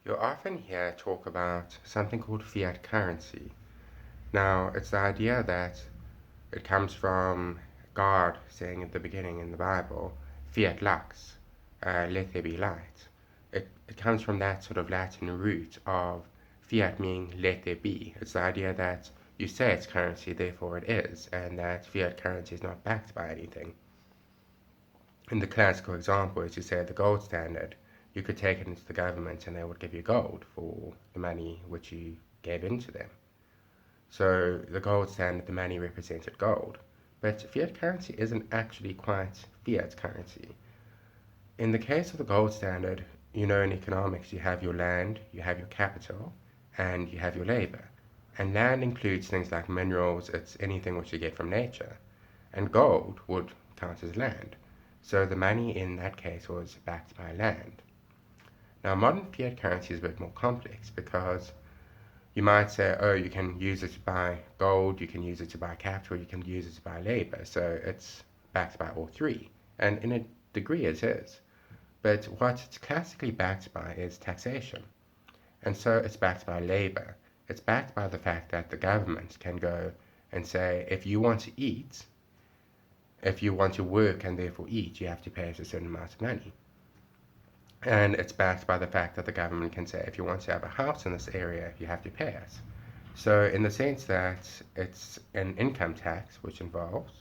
You'll often hear talk about something called fiat currency. Now, it's the idea that it comes from God saying at the beginning in the Bible, Fiat lux, let there be light. It comes from that sort of Latin root of fiat meaning let there be. It's the idea that you say it's currency, therefore it is, and that fiat currency is not backed by anything. And the classical example is you say the gold standard. You could take it into the government and they would give you gold for the money which you gave into them. So the gold standard, the money represented gold. But fiat currency isn't actually quite fiat currency. In the case of the gold standard, in economics you have your land, you have your capital, and you have your labor. And land includes things like minerals, it's anything which you get from nature. And gold would count as land. So the money in that case was backed by land. Now, modern fiat currency is a bit more complex because you might say, oh, you can use it to buy gold, you can use it to buy capital, you can use it to buy labor. So it's backed by all three. And in a degree it is. But what it's classically backed by is taxation. And so it's backed by labor. It's backed by the fact that the government can go and say, if you want to eat, if you want to work and therefore eat, you have to pay us a certain amount of money. And it's backed by the fact that the government can say, if you want to have a house in this area, you have to pay us. So in the sense that it's an income tax which involves,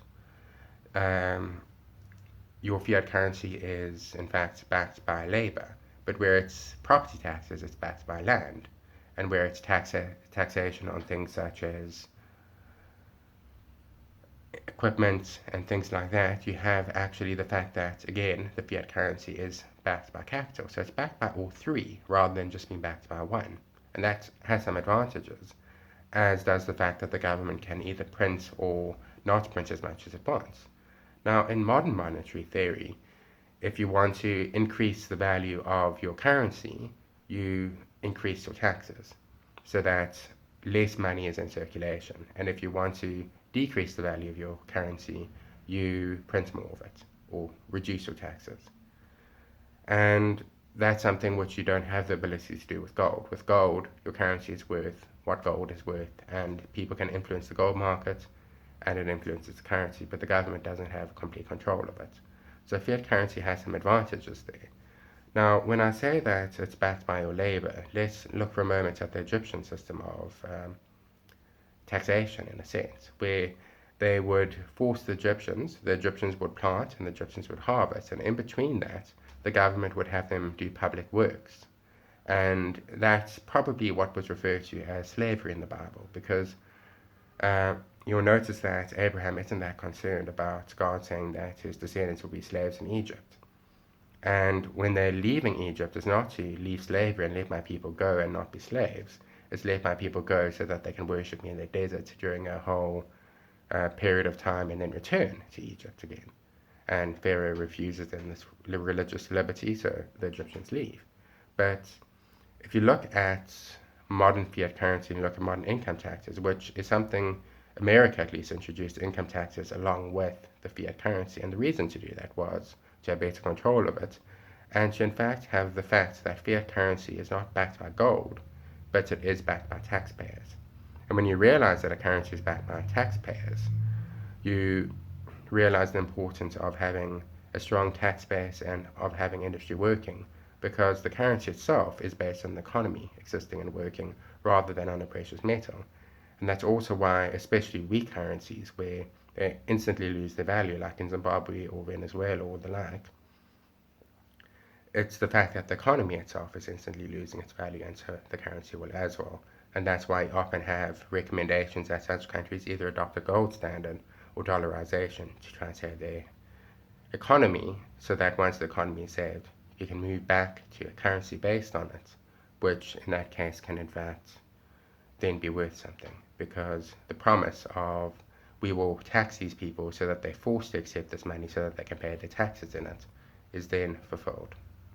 your fiat currency is in fact backed by labor, but where it's property taxes, it's backed by land. And where it's taxation on things such as equipment and things like that, you have actually the fact that, again, the fiat currency is backed by capital. So it's backed by all three rather than just being backed by one. And that has some advantages, as does the fact that the government can either print or not print as much as it wants. Now, in modern monetary theory, if you want to increase the value of your currency, you increase your taxes so that less money is in circulation. And if you want to decrease the value of your currency, you print more of it or reduce your taxes. And that's something which you don't have the ability to do with gold. With gold, your currency is worth what gold is worth, and people can influence the gold market and it influences the currency, but the government doesn't have complete control of it. So fiat currency has some advantages there. Now, when I say that it's backed by your labor, let's look for a moment at the Egyptian system of taxation, in a sense, where they would force the Egyptians would plant and the Egyptians would harvest, and in between that, the government would have them do public works. And that's probably what was referred to as slavery in the Bible, because you'll notice that Abraham isn't that concerned about God saying that his descendants will be slaves in Egypt. And when they're leaving Egypt, it's not to leave slavery and let my people go and not be slaves. It's let my people go so that they can worship me in the desert during a whole period of time and then return to Egypt again. And Pharaoh refuses them this religious liberty, so the Egyptians leave. But if you look at modern fiat currency and you look at modern income taxes, which is something America at least introduced income taxes along with the fiat currency. And the reason to do that was to have better control of it and to in fact have the fact that fiat currency is not backed by gold, but it is backed by taxpayers. And when you realize that a currency is backed by taxpayers, you realize the importance of having a strong tax base and of having industry working, because the currency itself is based on the economy existing and working rather than on a precious metal. And that's also why, especially weak currencies, where they instantly lose their value, like in Zimbabwe or Venezuela or the like, it's the fact that the economy itself is instantly losing its value, and so the currency will as well. And that's why you often have recommendations that such countries either adopt a gold standard or dollarization to try and save their economy, so that once the economy is saved, you can move back to a currency based on it, which in that case can in fact then be worth something, because the promise of we will tax these people so that they're forced to accept this money so that they can pay their taxes in it is then fulfilled.